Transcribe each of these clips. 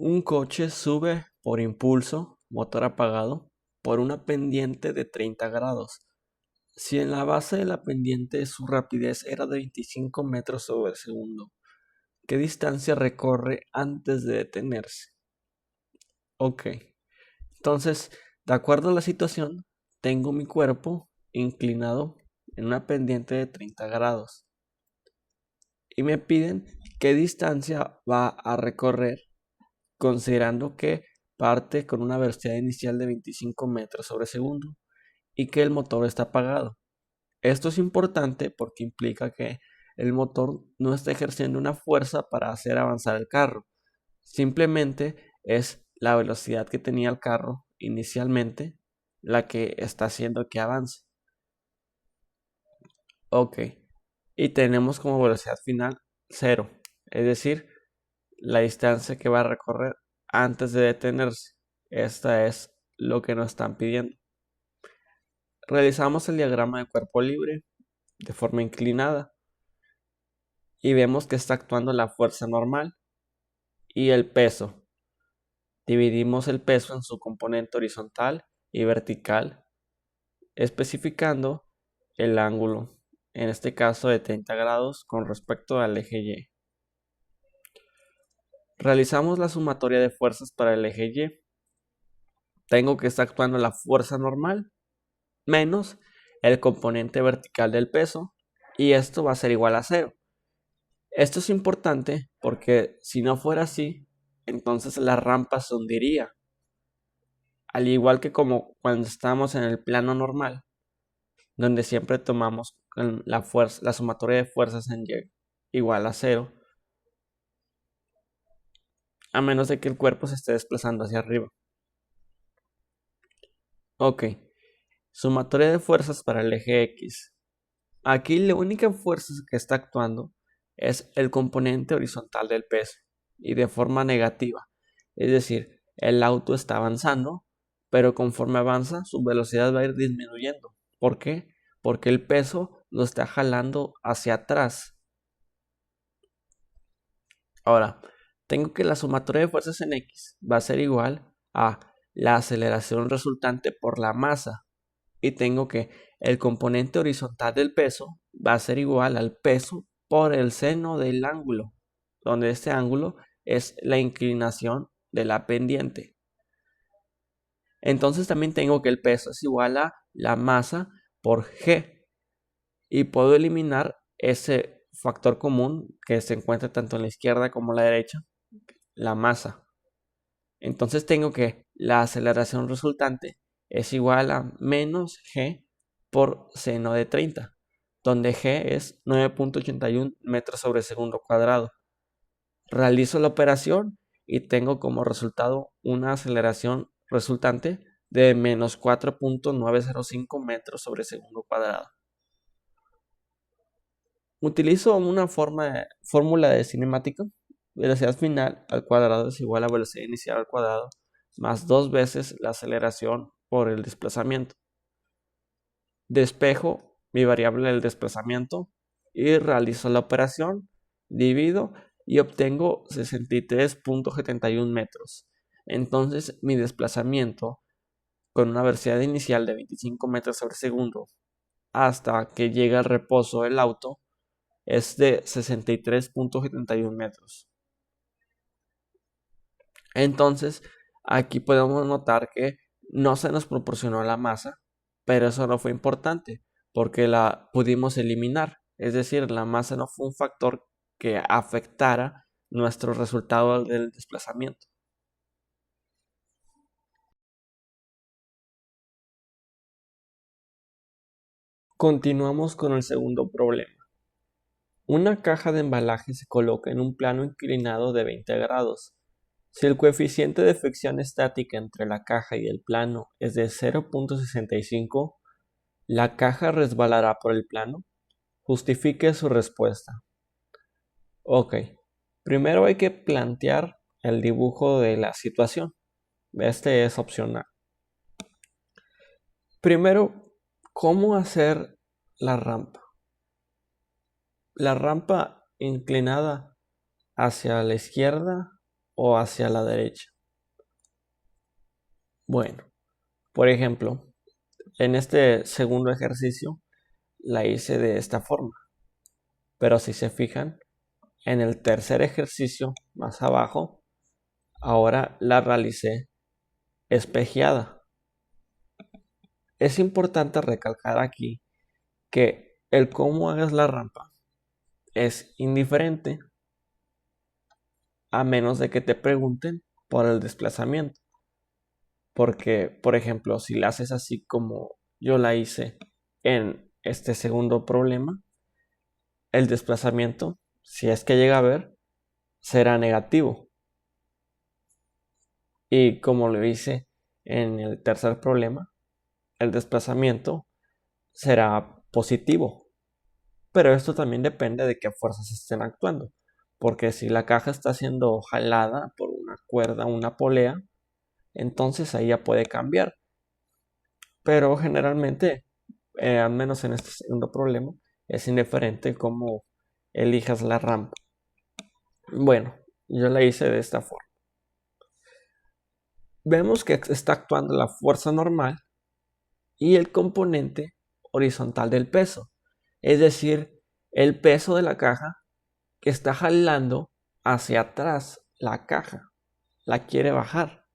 Un coche sube por impulso, motor apagado, por una pendiente de 30 grados. Si en la base de la pendiente su rapidez era de 25 metros sobre segundo, ¿qué distancia recorre antes de detenerse? Ok, entonces, de acuerdo a la situación, tengo mi cuerpo inclinado en una pendiente de 30 grados y me piden qué distancia va a recorrer considerando que parte con una velocidad inicial de 25 metros sobre segundo y que el motor está apagado. Esto es importante porque implica que el motor no está ejerciendo una fuerza para hacer avanzar el carro. Simplemente es la velocidad que tenía el carro inicialmente la que está haciendo que avance. Ok. Y tenemos como velocidad final 0. Es decir, la distancia que va a recorrer antes de detenerse. Esta es lo que nos están pidiendo. Realizamos el diagrama de cuerpo libre de forma inclinada y vemos que está actuando la fuerza normal y el peso. Dividimos el peso en su componente horizontal y vertical, especificando el ángulo, en este caso de 30 grados con respecto al eje Y. Realizamos la sumatoria de fuerzas para el eje Y. Tengo que está actuando la fuerza normal menos el componente vertical del peso y esto va a ser igual a 0. Esto es importante porque si no fuera así, entonces la rampa se hundiría. Al igual que como cuando estamos en el plano normal, donde siempre tomamos la sumatoria de fuerzas en Y igual a 0, a menos de que el cuerpo se esté desplazando hacia arriba. Ok, sumatoria de fuerzas para el eje X. Aquí la única fuerza que está actuando es el componente horizontal del peso y de forma negativa. Es decir, el auto está avanzando, pero conforme avanza su velocidad va a ir disminuyendo. ¿Por qué? Porque el peso lo está jalando hacia atrás. Ahora, tengo que la sumatoria de fuerzas en X va a ser igual a la aceleración resultante por la masa. Y tengo que el componente horizontal del peso va a ser igual al peso por el seno del ángulo, donde este ángulo es la inclinación de la pendiente. Entonces también tengo que el peso es igual a la masa por G y puedo eliminar ese factor común que se encuentra tanto en la izquierda como en la derecha, la masa. Entonces tengo que la aceleración resultante es igual a menos G por seno de 30, donde G es 9.81 metros sobre segundo cuadrado. Realizo la operación y tengo como resultado una aceleración resultante de menos 4.905 metros sobre segundo cuadrado. Utilizo una fórmula de cinemática. Velocidad final al cuadrado es igual a velocidad inicial al cuadrado más 2 veces la aceleración por el desplazamiento. Despejo mi variable del desplazamiento y realizo la operación, divido y obtengo 63.71 metros. Entonces mi desplazamiento con una velocidad inicial de 25 metros sobre segundo hasta que llega al reposo del auto es de 63.71 metros. Entonces, aquí podemos notar que no se nos proporcionó la masa, pero eso no fue importante porque la pudimos eliminar. Es decir, la masa no fue un factor que afectara nuestro resultado del desplazamiento. Continuamos con el segundo problema. Una caja de embalaje se coloca en un plano inclinado de 20 grados. Si el coeficiente de fricción estática entre la caja y el plano es de 0.65, ¿la caja resbalará por el plano? Justifique su respuesta. Ok, primero hay que plantear el dibujo de la situación. Este es opcional. Primero, ¿cómo hacer la rampa? La rampa inclinada hacia la izquierda o hacia la derecha? Bueno, por ejemplo, en este segundo ejercicio la hice de esta forma. Pero si se fijan, en el tercer ejercicio más abajo, ahora la realicé espejeada. Es importante recalcar aquí que el cómo hagas la rampa es indiferente a menos de que te pregunten por el desplazamiento. Porque, por ejemplo, si la haces así como yo la hice en este segundo problema, el desplazamiento, si es que llega a ver, será negativo. Y como lo hice en el tercer problema, el desplazamiento será positivo. Pero esto también depende de qué fuerzas estén actuando. Porque si la caja está siendo jalada por una cuerda, una polea, entonces ahí ya puede cambiar. Pero generalmente, al menos en este segundo problema, es indiferente cómo elijas la rampa. Bueno, yo la hice de esta forma. Vemos que está actuando la fuerza normal y el componente horizontal del peso. Es decir, el peso de la caja que está jalando hacia atrás la caja. La quiere bajar.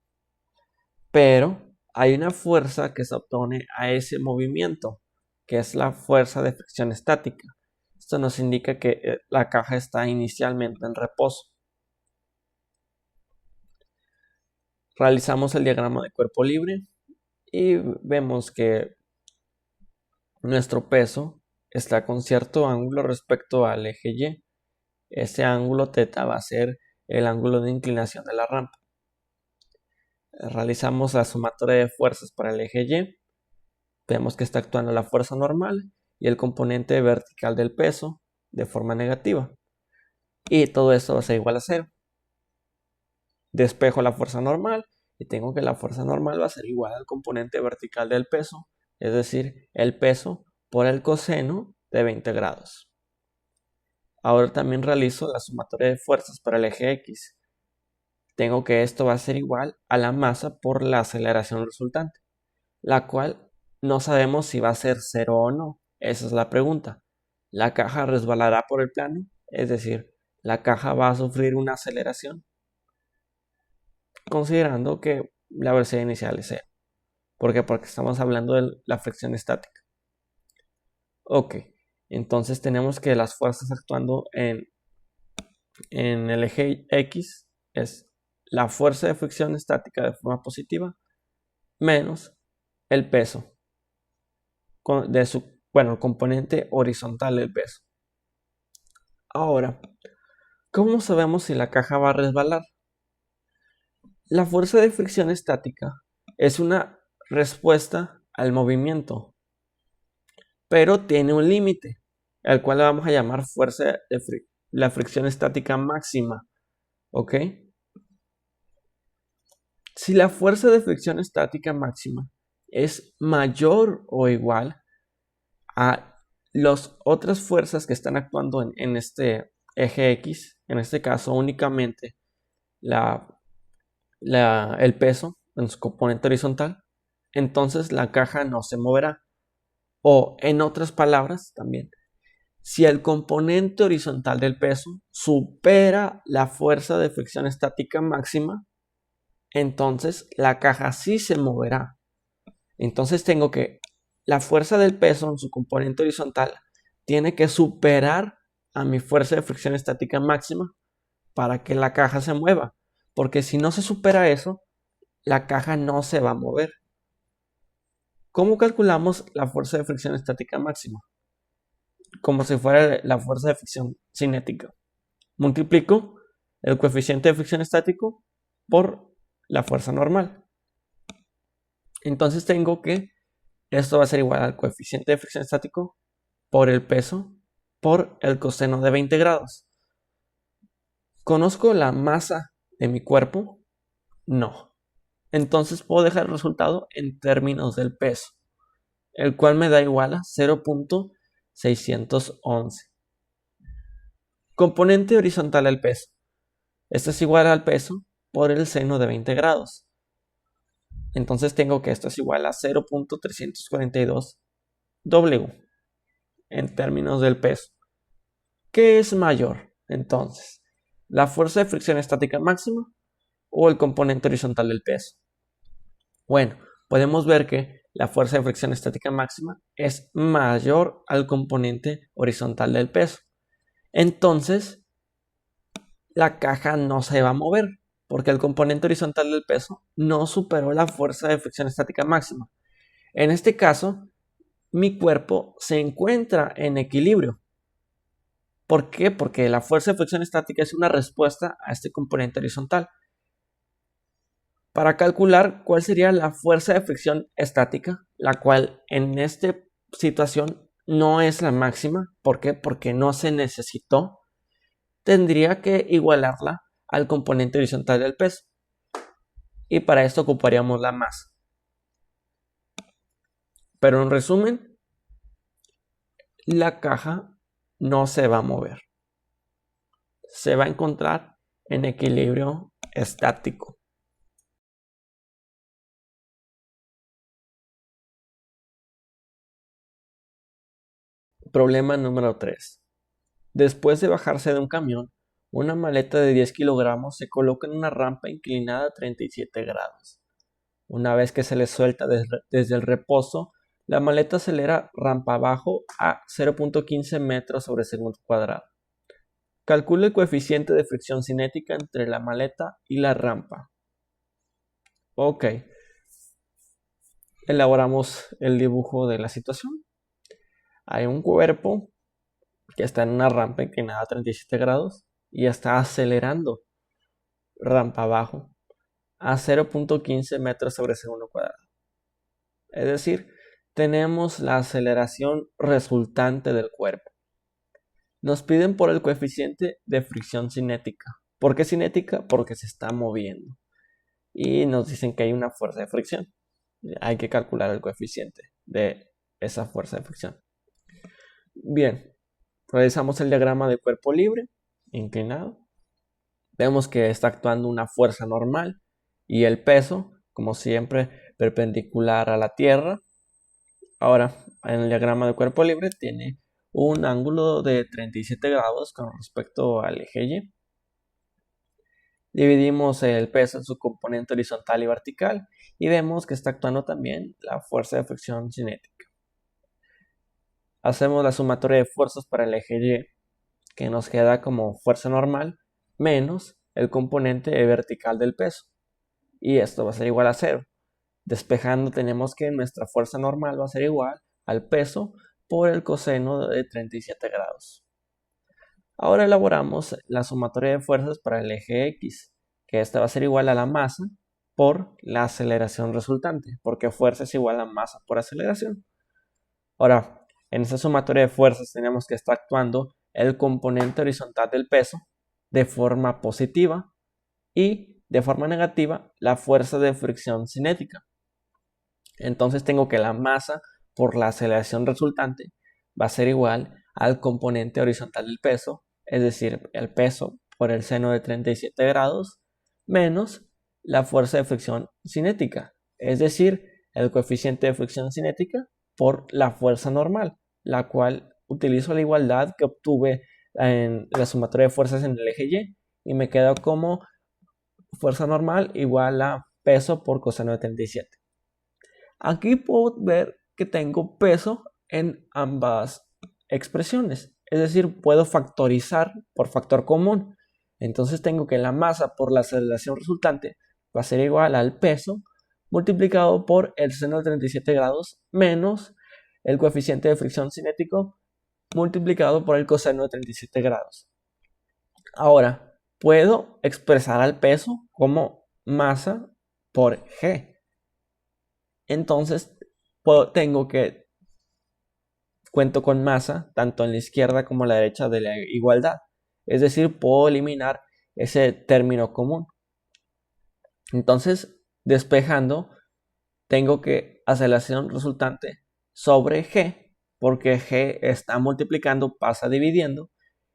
Pero hay una fuerza que se opone a ese movimiento, que es la fuerza de fricción estática. Esto nos indica que la caja está inicialmente en reposo. Realizamos el diagrama de cuerpo libre y vemos que nuestro peso está con cierto ángulo respecto al eje Y. Ese ángulo θ va a ser el ángulo de inclinación de la rampa. Realizamos la sumatoria de fuerzas para el eje Y. Vemos que está actuando la fuerza normal y el componente vertical del peso de forma negativa. Y todo esto va a ser igual a 0. Despejo la fuerza normal y tengo que la fuerza normal va a ser igual al componente vertical del peso, es decir, el peso por el coseno de 20 grados. Ahora también realizo la sumatoria de fuerzas para el eje X. Tengo que esto va a ser igual a la masa por la aceleración resultante, la cual no sabemos si va a ser 0 o no. Esa es la pregunta. La caja resbalará por el plano, es decir, la caja va a sufrir una aceleración, considerando que la velocidad inicial es 0. ¿Por qué? Porque estamos hablando de la fricción estática. Ok, entonces tenemos que las fuerzas actuando en el eje X es la fuerza de fricción estática de forma positiva menos el peso de su, el componente horizontal del peso. Ahora, ¿cómo sabemos si la caja va a resbalar? La fuerza de fricción estática es una respuesta al movimiento, pero tiene un límite, al cual le vamos a llamar fuerza de la fricción estática máxima. ¿Ok? Si la fuerza de fricción estática máxima es mayor o igual a las otras fuerzas que están actuando en este eje X, en este caso únicamente el peso en su componente horizontal, entonces la caja no se moverá. O en otras palabras también, si el componente horizontal del peso supera la fuerza de fricción estática máxima, entonces la caja sí se moverá. Entonces tengo que la fuerza del peso en su componente horizontal tiene que superar a mi fuerza de fricción estática máxima para que la caja se mueva. Porque si no se supera eso, la caja no se va a mover. ¿Cómo calculamos la fuerza de fricción estática máxima? Como si fuera la fuerza de fricción cinética. Multiplico el coeficiente de fricción estático por la fuerza normal. Entonces tengo que esto va a ser igual al coeficiente de fricción estático por el peso por el coseno de 20 grados. ¿Conozco la masa de mi cuerpo? No. Entonces puedo dejar el resultado en términos del peso, el cual me da igual a 0.611. Componente horizontal del peso. Esto es igual al peso por el seno de 20 grados. Entonces tengo que esto es igual a 0.342 W en términos del peso. ¿Qué es mayor? Entonces, ¿la fuerza de fricción estática máxima o el componente horizontal del peso? Bueno, podemos ver que la fuerza de fricción estática máxima es mayor al componente horizontal del peso. Entonces, la caja no se va a mover porque el componente horizontal del peso no superó la fuerza de fricción estática máxima. En este caso, mi cuerpo se encuentra en equilibrio. ¿Por qué? Porque la fuerza de fricción estática es una respuesta a este componente horizontal. Para calcular cuál sería la fuerza de fricción estática, la cual en esta situación no es la máxima. ¿Por qué? Porque no se necesitó. Tendría que igualarla al componente horizontal del peso. Y para esto ocuparíamos la masa. Pero en resumen, la caja no se va a mover. Se va a encontrar en equilibrio estático. Problema número 3. Después de bajarse de un camión, una maleta de 10 kilogramos se coloca en una rampa inclinada a 37 grados. Una vez que se le suelta desde el reposo, la maleta acelera rampa abajo a 0.15 metros sobre segundo cuadrado. Calcula el coeficiente de fricción cinética entre la maleta y la rampa. Ok. Elaboramos el dibujo de la situación. Hay un cuerpo que está en una rampa inclinada a 37 grados y está acelerando rampa abajo a 0.15 metros sobre segundo cuadrado. Es decir, tenemos la aceleración resultante del cuerpo. Nos piden por el coeficiente de fricción cinética. ¿Por qué cinética? Porque se está moviendo. Y nos dicen que hay una fuerza de fricción. Hay que calcular el coeficiente de esa fuerza de fricción. Bien, realizamos el diagrama de cuerpo libre, inclinado. Vemos que está actuando una fuerza normal y el peso, como siempre, perpendicular a la Tierra. Ahora, en el diagrama de cuerpo libre tiene un ángulo de 37 grados con respecto al eje Y. Dividimos el peso en su componente horizontal y vertical y vemos que está actuando también la fuerza de fricción cinética. Hacemos la sumatoria de fuerzas para el eje Y, que nos queda como fuerza normal menos el componente vertical del peso. Y esto va a ser igual a 0. Despejando tenemos que nuestra fuerza normal va a ser igual al peso por el coseno de 37 grados. Ahora elaboramos la sumatoria de fuerzas para el eje X, que esta va a ser igual a la masa por la aceleración resultante, porque fuerza es igual a masa por aceleración. Ahora, en esta sumatoria de fuerzas tenemos que estar actuando el componente horizontal del peso de forma positiva y de forma negativa la fuerza de fricción cinética. Entonces tengo que la masa por la aceleración resultante va a ser igual al componente horizontal del peso, es decir, el peso por el seno de 37 grados menos la fuerza de fricción cinética, es decir, el coeficiente de fricción cinética por la fuerza normal, la cual utilizo la igualdad que obtuve en la sumatoria de fuerzas en el eje Y me queda como fuerza normal igual a peso por coseno de 37. Aquí puedo ver que tengo peso en ambas expresiones, es decir, puedo factorizar por factor común. Entonces tengo que la masa por la aceleración resultante va a ser igual al peso multiplicado por el seno de 37 grados menos el coeficiente de fricción cinético multiplicado por el coseno de 37 grados. Ahora, puedo expresar al peso como masa por G. Entonces, tengo que cuento con masa tanto en la izquierda como en la derecha de la igualdad. Es decir, puedo eliminar ese término común. Entonces, despejando, tengo que aceleración resultante sobre G, porque G está multiplicando, pasa dividiendo,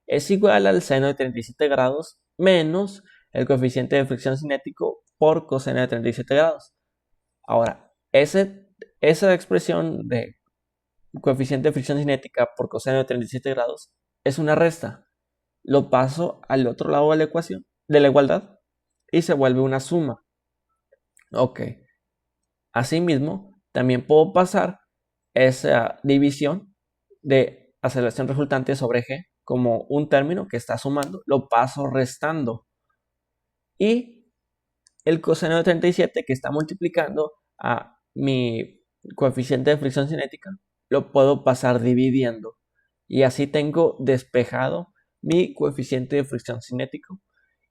es igual al seno de 37 grados menos el coeficiente de fricción cinético por coseno de 37 grados. Ahora, esa expresión de coeficiente de fricción cinética por coseno de 37 grados es una resta. Lo paso al otro lado de la ecuación, de la igualdad, y se vuelve una suma. Ok. Asimismo, también puedo pasar esa división de aceleración resultante sobre g como un término que está sumando, lo paso restando. Y el coseno de 37 que está multiplicando a mi coeficiente de fricción cinética, lo puedo pasar dividiendo. Y así tengo despejado mi coeficiente de fricción cinético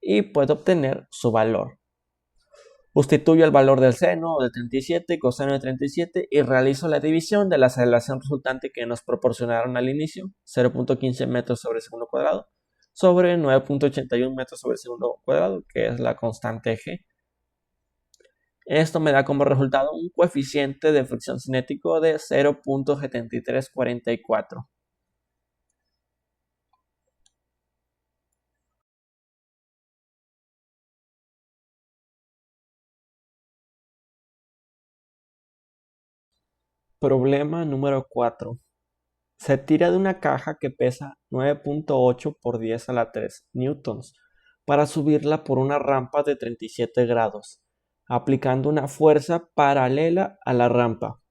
y puedo obtener su valor. Sustituyo el valor del seno de 37, coseno de 37 y realizo la división de la aceleración resultante que nos proporcionaron al inicio, 0.15 metros sobre segundo cuadrado, sobre 9.81 metros sobre segundo cuadrado, que es la constante g. Esto me da como resultado un coeficiente de fricción cinético de 0.7344. Problema número 4. Se tira de una caja que pesa 9.8 por 10 a la 3 newtons para subirla por una rampa de 37 grados, aplicando una fuerza paralela a la rampa.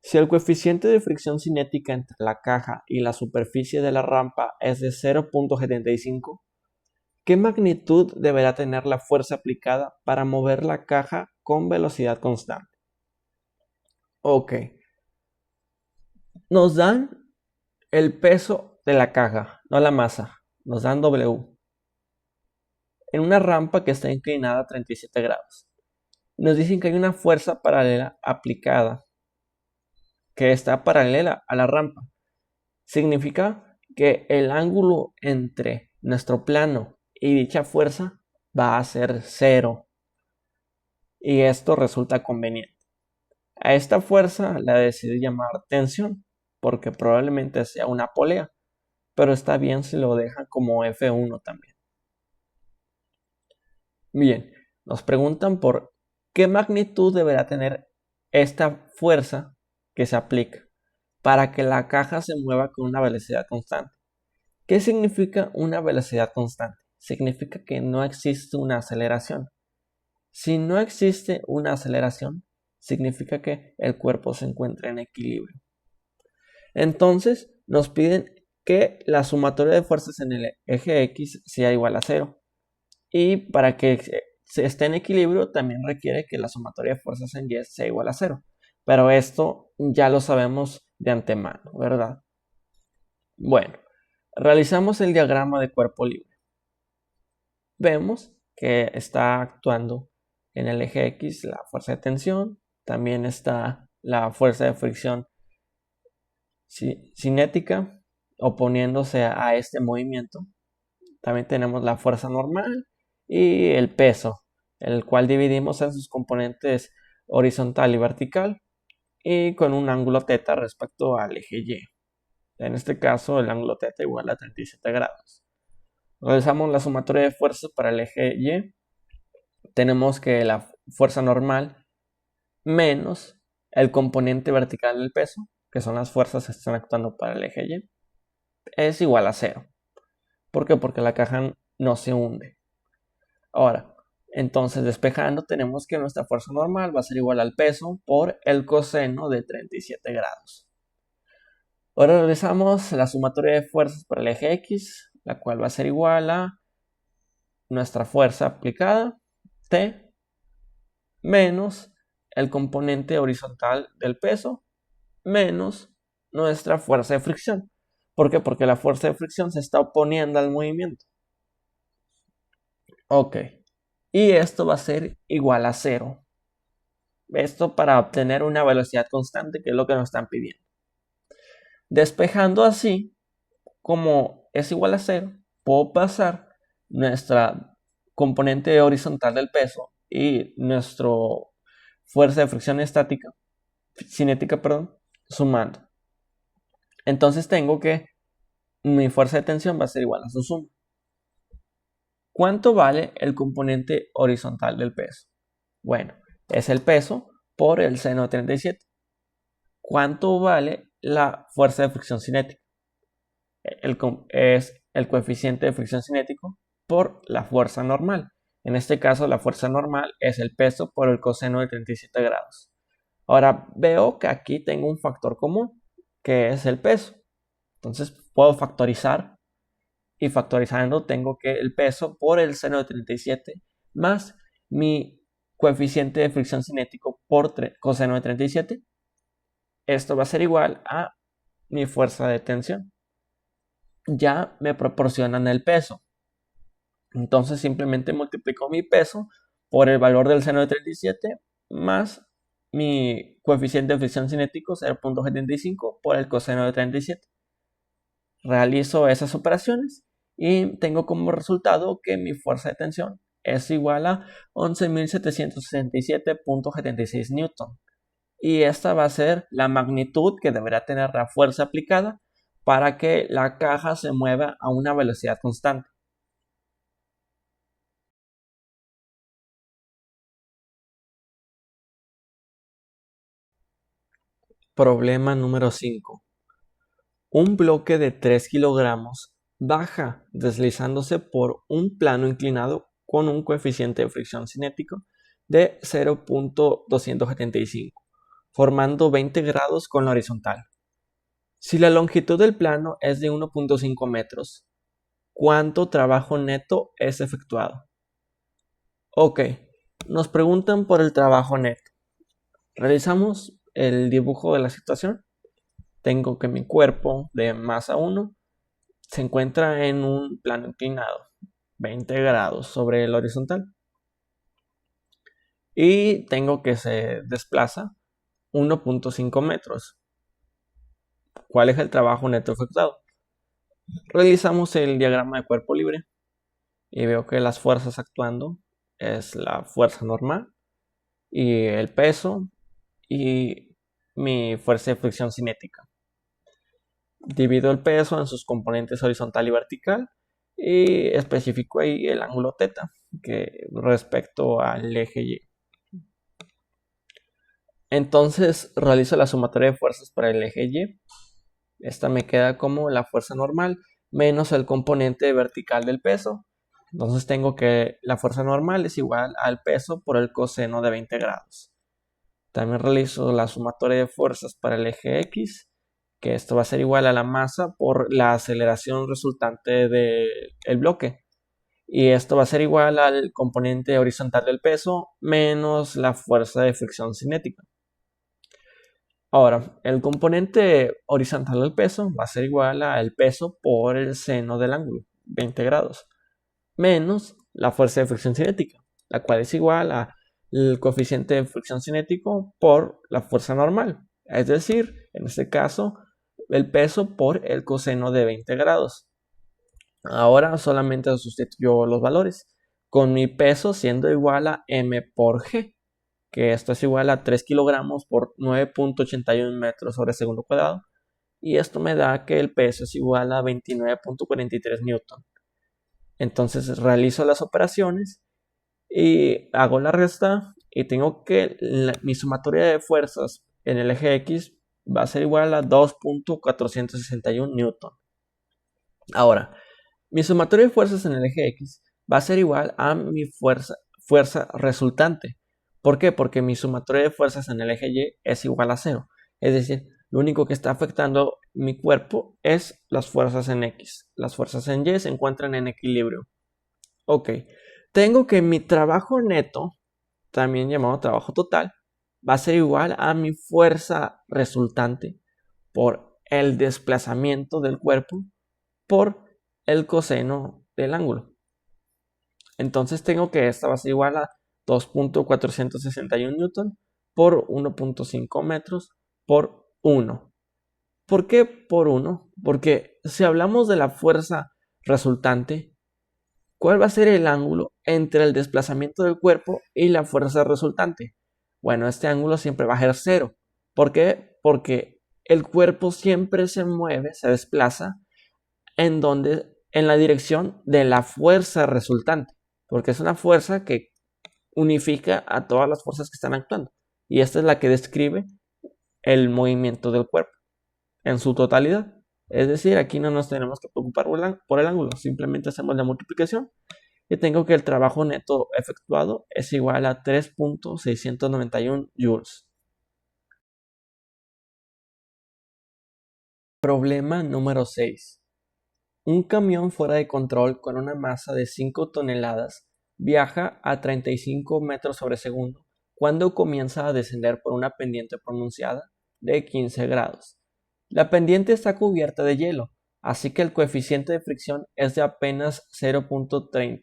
Si el coeficiente de fricción cinética entre la caja y la superficie de la rampa es de 0.75, ¿qué magnitud deberá tener la fuerza aplicada para mover la caja con velocidad constante? Ok, nos dan el peso de la caja, no la masa, nos dan W, en una rampa que está inclinada a 37 grados. Nos dicen que hay una fuerza paralela aplicada, que está paralela a la rampa. Significa que el ángulo entre nuestro plano y dicha fuerza va a ser 0. Y esto resulta conveniente. A esta fuerza la decidí llamar tensión, porque probablemente sea una polea, pero está bien si lo dejan como F1 también. Bien, nos preguntan por qué magnitud deberá tener esta fuerza que se aplica para que la caja se mueva con una velocidad constante. ¿Qué significa una velocidad constante? Significa que no existe una aceleración. Si no existe una aceleración, significa que el cuerpo se encuentra en equilibrio. Entonces, nos piden que la sumatoria de fuerzas en el eje X sea igual a 0. Y para que se esté en equilibrio, también requiere que la sumatoria de fuerzas en Y sea igual a 0. Pero esto ya lo sabemos de antemano, ¿verdad? Bueno, realizamos el diagrama de cuerpo libre. Vemos que está actuando en el eje X la fuerza de tensión, también está la fuerza de fricción cinética oponiéndose a este movimiento. También tenemos la fuerza normal y el peso, el cual dividimos en sus componentes horizontal y vertical y con un ángulo θ respecto al eje Y. En este caso el ángulo θ igual a 37 grados. Realizamos la sumatoria de fuerzas para el eje Y. Tenemos que la fuerza normal menos el componente vertical del peso, que son las fuerzas que están actuando para el eje Y, es igual a 0. ¿Por qué? Porque la caja no se hunde. Ahora, entonces despejando tenemos que nuestra fuerza normal va a ser igual al peso por el coseno de 37 grados. Ahora realizamos la sumatoria de fuerzas para el eje X, la cual va a ser igual a nuestra fuerza aplicada, T, menos el componente horizontal del peso, menos nuestra fuerza de fricción. ¿Por qué? Porque la fuerza de fricción se está oponiendo al movimiento. Ok. Y esto va a ser igual a 0. Esto para obtener una velocidad constante, que es lo que nos están pidiendo. Despejando así, como es igual a 0, puedo pasar nuestra componente horizontal del peso y nuestra fuerza de fricción cinética, sumando. Entonces tengo que mi fuerza de tensión va a ser igual a su suma. ¿Cuánto vale el componente horizontal del peso? Bueno, es el peso por el seno de 37. ¿Cuánto vale la fuerza de fricción cinética? Es el coeficiente de fricción cinético por la fuerza normal. En este caso, la fuerza normal es el peso por el coseno de 37 grados. Ahora veo que aquí tengo un factor común, que es el peso. Entonces puedo factorizar, y factorizando tengo que el peso por el seno de 37 más mi coeficiente de fricción cinético por coseno de 37. Esto va a ser igual a mi fuerza de tensión. Ya me proporcionan el peso. Entonces simplemente multiplico mi peso por el valor del seno de 37 más mi coeficiente de fricción cinético 0.75 por el coseno de 37. Realizo esas operaciones y tengo como resultado que mi fuerza de tensión es igual a 11.767.76 newton. Y esta va a ser la magnitud que deberá tener la fuerza aplicada para que la caja se mueva a una velocidad constante. Problema número 5. Un bloque de 3 kilogramos baja deslizándose por un plano inclinado con un coeficiente de fricción cinético de 0.275, formando 20 grados con la horizontal. Si la longitud del plano es de 1.5 metros, ¿cuánto trabajo neto es efectuado? Ok, nos preguntan por el trabajo neto. Realizamos el dibujo de la situación. Tengo que mi cuerpo de masa 1 se encuentra en un plano inclinado, 20 grados sobre el horizontal. Y tengo que se desplaza 1.5 metros. ¿Cuál es el trabajo neto efectuado? Realizamos el diagrama de cuerpo libre y veo que las fuerzas actuando es la fuerza normal y el peso y mi fuerza de fricción cinética. Divido el peso en sus componentes horizontal y vertical y especifico ahí el ángulo θ que respecto al eje Y. Entonces realizo la sumatoria de fuerzas para el eje Y. Esta me queda como la fuerza normal menos el componente vertical del peso. Entonces tengo que la fuerza normal es igual al peso por el coseno de 20 grados. También realizo la sumatoria de fuerzas para el eje X, que esto va a ser igual a la masa por la aceleración resultante del bloque. Y esto va a ser igual al componente horizontal del peso menos la fuerza de fricción cinética. Ahora, el componente horizontal del peso va a ser igual al peso por el seno del ángulo, 20 grados, menos la fuerza de fricción cinética, la cual es igual al coeficiente de fricción cinético por la fuerza normal. Es decir, en este caso, el peso por el coseno de 20 grados. Ahora solamente sustituyo los valores, con mi peso siendo igual a m por g, que esto es igual a 3 kilogramos por 9.81 metros sobre segundo cuadrado, y esto me da que el peso es igual a 29.43 newton. Entonces realizo las operaciones y hago la resta y tengo que mi sumatoria de fuerzas en el eje X va a ser igual a 2.461 newton. Ahora, mi sumatoria de fuerzas en el eje X va a ser igual a mi fuerza resultante. ¿Por qué? Porque mi sumatoria de fuerzas en el eje Y es igual a 0. Es decir, lo único que está afectando mi cuerpo es las fuerzas en X. Las fuerzas en Y se encuentran en equilibrio. Ok, tengo que mi trabajo neto, también llamado trabajo total, va a ser igual a mi fuerza resultante por el desplazamiento del cuerpo por el coseno del ángulo. Entonces tengo que esta va a ser igual a 2.461 newton por 1.5 metros por 1. ¿Por qué por 1? Porque si hablamos de la fuerza resultante, ¿cuál va a ser el ángulo entre el desplazamiento del cuerpo y la fuerza resultante? Bueno, este ángulo siempre va a ser 0. ¿Por qué? Porque el cuerpo siempre se mueve, se desplaza en donde en la dirección de la fuerza resultante, porque es una fuerza que unifica a todas las fuerzas que están actuando. Y esta es la que describe el movimiento del cuerpo en su totalidad. Es decir, aquí no nos tenemos que preocupar por el ángulo, simplemente hacemos la multiplicación y tengo que el trabajo neto efectuado es igual a 3.691 joules. Problema número 6. Un camión fuera de control con una masa de 5 toneladas viaja a 35 metros sobre segundo cuando comienza a descender por una pendiente pronunciada de 15 grados. La pendiente está cubierta de hielo, así que el coeficiente de fricción es de apenas 0.30.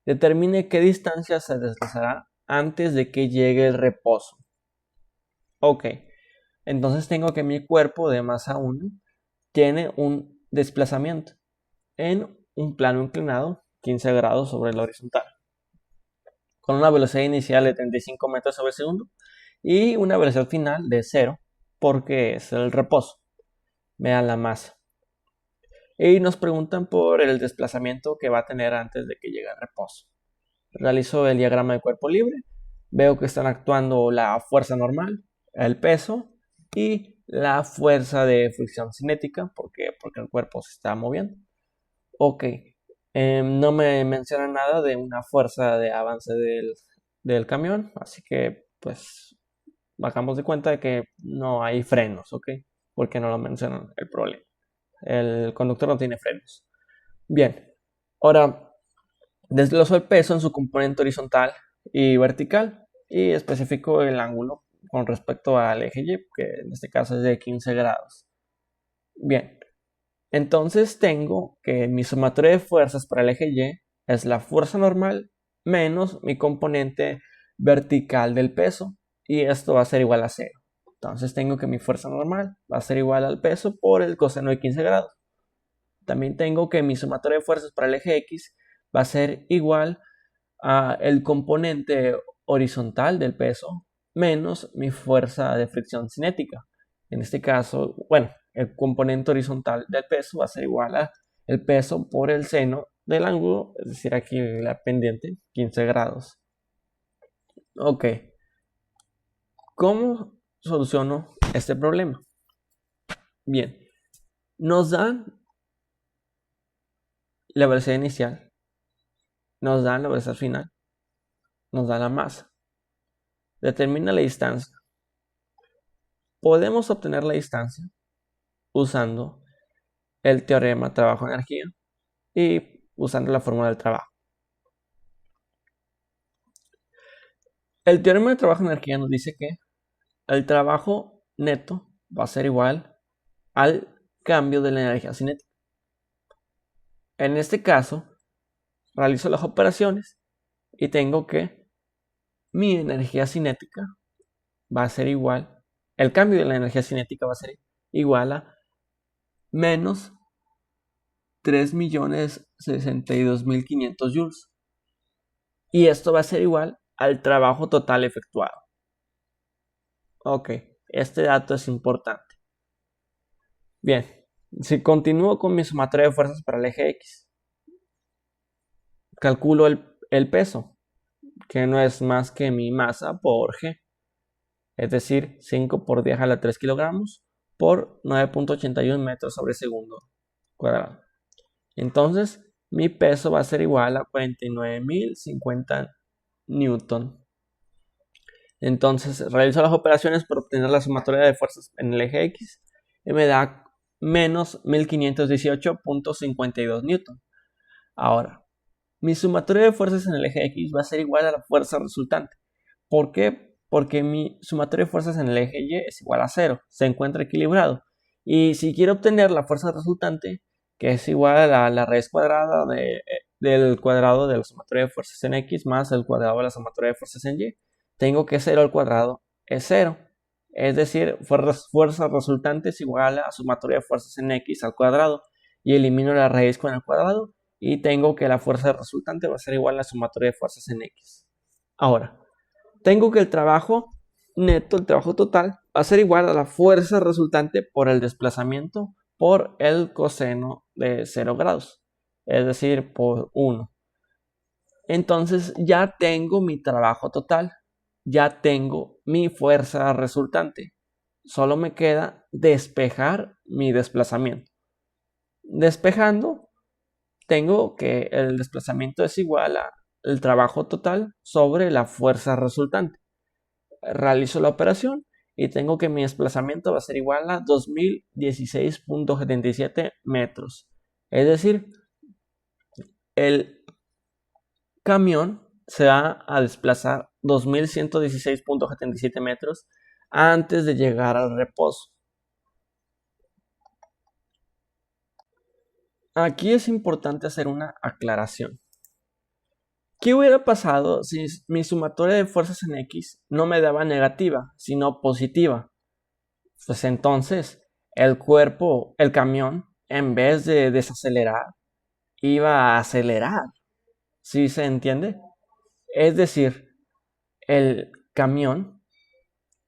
Determine qué distancia se deslizará antes de que llegue el reposo. Ok, entonces tengo que mi cuerpo de masa 1 tiene un desplazamiento en un plano inclinado 15 grados sobre el horizontal, con una velocidad inicial de 35 metros sobre segundo y una velocidad final de 0, porque es el reposo. Vean la masa. Y nos preguntan por el desplazamiento que va a tener antes de que llegue el reposo. Realizo el diagrama de cuerpo libre. Veo que están actuando la fuerza normal, el peso y la fuerza de fricción cinética, porque el cuerpo se está moviendo. Ok, no me menciona nada de una fuerza de avance del camión, así que pues bajamos de cuenta de que no hay frenos, ok, porque no lo mencionan el problema. El conductor no tiene frenos. Bien, ahora desgloso el peso en su componente horizontal y vertical y especifico el ángulo con respecto al eje Y, que en este caso es de 15 grados. Bien, entonces tengo que mi sumatoria de fuerzas para el eje Y es la fuerza normal menos mi componente vertical del peso, y esto va a ser igual a 0. Entonces tengo que mi fuerza normal va a ser igual al peso por el coseno de 15 grados. También tengo que mi sumatoria de fuerzas para el eje X va a ser igual a el componente horizontal del peso menos mi fuerza de fricción cinética. En este caso, bueno, el componente horizontal del peso va a ser igual a el peso por el seno del ángulo, es decir, aquí la pendiente, 15 grados. Ok, ¿cómo soluciono este problema? Bien, nos dan la velocidad inicial, nos dan la velocidad final, nos da la masa. Determina la distancia. Podemos obtener la distancia usando el teorema trabajo-energía y usando la fórmula del trabajo. El teorema de trabajo-energía nos dice que el trabajo neto va a ser igual al cambio de la energía cinética. En este caso, realizo las operaciones y tengo que mi energía cinética va a ser igual, el cambio de la energía cinética va a ser igual a menos 3.062.500 joules. Y esto va a ser igual al trabajo total efectuado. Ok, este dato es importante. Bien, si continúo con mi sumatoria de fuerzas para el eje X, calculo el peso, que no es más que mi masa por G, es decir, 5 por 10 a la 3 kilogramos por 9.81 metros sobre segundo cuadrado. Entonces, mi peso va a ser igual a 49.050 newton. Entonces, realizo las operaciones por obtener la sumatoria de fuerzas en el eje X y me da menos 1518.52 newton. Ahora, mi sumatoria de fuerzas en el eje X va a ser igual a la fuerza resultante. ¿Por qué? Porque mi sumatoria de fuerzas en el eje Y es igual a 0, se encuentra equilibrado. Y si quiero obtener la fuerza resultante, que es igual a la raíz cuadrada del cuadrado de la sumatoria de fuerzas en X más el cuadrado de la sumatoria de fuerzas en Y, tengo que 0 al cuadrado es 0. Es decir, fuerza resultante es igual a sumatoria de fuerzas en X al cuadrado. Y elimino la raíz con el cuadrado y tengo que la fuerza resultante va a ser igual a la sumatoria de fuerzas en X. Ahora, tengo que el trabajo neto, el trabajo total, va a ser igual a la fuerza resultante por el desplazamiento por el coseno de 0 grados. es decir, por 1. Entonces ya tengo mi trabajo total, ya tengo mi fuerza resultante. Solo me queda despejar mi desplazamiento. Despejando, tengo que el desplazamiento es igual al trabajo total sobre la fuerza resultante. Realizo la operación y tengo que mi desplazamiento va a ser igual a 2016.77 metros. Es decir, el camión se va a desplazar 2116.77 metros antes de llegar al reposo. Aquí es importante hacer una aclaración. ¿Qué hubiera pasado si mi sumatoria de fuerzas en X no me daba negativa, sino positiva? Pues entonces el camión, en vez de desacelerar, iba a acelerar. ¿Sí se entiende? Es decir, el camión,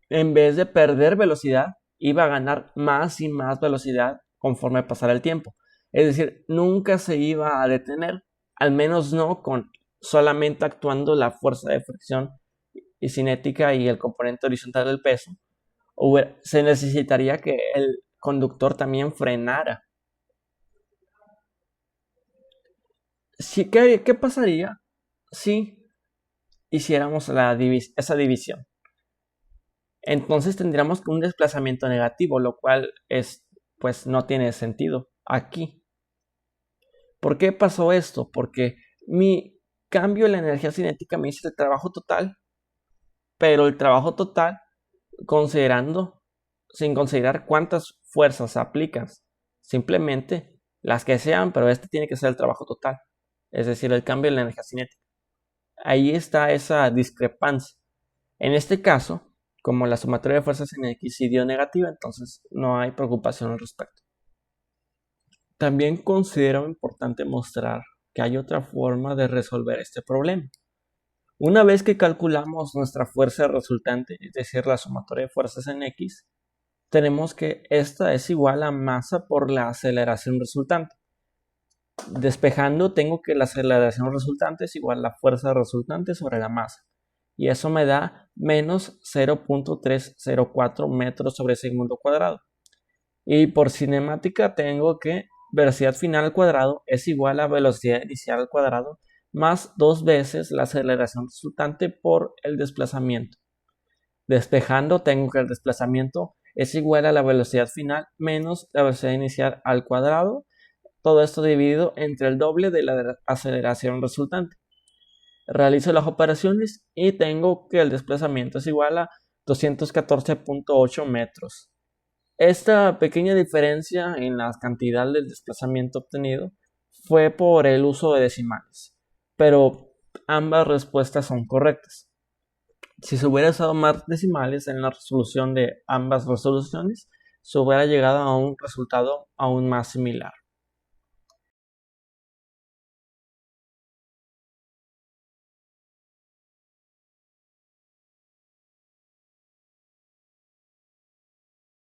en vez de perder velocidad, iba a ganar más y más velocidad conforme pasara el tiempo. Es decir, nunca se iba a detener, al menos no con solamente actuando la fuerza de fricción y cinética y el componente horizontal del peso. Se necesitaría que el conductor también frenara. ¿Qué pasaría si hiciéramos esa división? Entonces tendríamos un desplazamiento negativo, lo cual pues no tiene sentido aquí. ¿Por qué pasó esto? Porque mi cambio en la energía cinética me hizo el trabajo total, pero el trabajo total sin considerar cuántas fuerzas aplicas, simplemente las que sean, pero este tiene que ser el trabajo total, es decir, el cambio en la energía cinética. Ahí está esa discrepancia. En este caso, como la sumatoria de fuerzas en X sí dio negativa, entonces no hay preocupación al respecto. También considero importante mostrar que hay otra forma de resolver este problema. Una vez que calculamos nuestra fuerza resultante, es decir, la sumatoria de fuerzas en X, tenemos que esta es igual a masa por la aceleración resultante. Despejando, tengo que la aceleración resultante es igual a la fuerza resultante sobre la masa. Y eso me da menos 0.304 metros sobre segundo cuadrado. Y por cinemática tengo que velocidad final al cuadrado es igual a velocidad inicial al cuadrado más 2 veces la aceleración resultante por el desplazamiento. Despejando, tengo que el desplazamiento es igual a la velocidad final menos la velocidad inicial al cuadrado. Todo esto dividido entre el doble de la aceleración resultante. Realizo las operaciones y tengo que el desplazamiento es igual a 214.8 metros. Esta pequeña diferencia en la cantidad del desplazamiento obtenido fue por el uso de decimales, pero ambas respuestas son correctas. Si se hubiera usado más decimales en la resolución de ambas resoluciones, se hubiera llegado a un resultado aún más similar.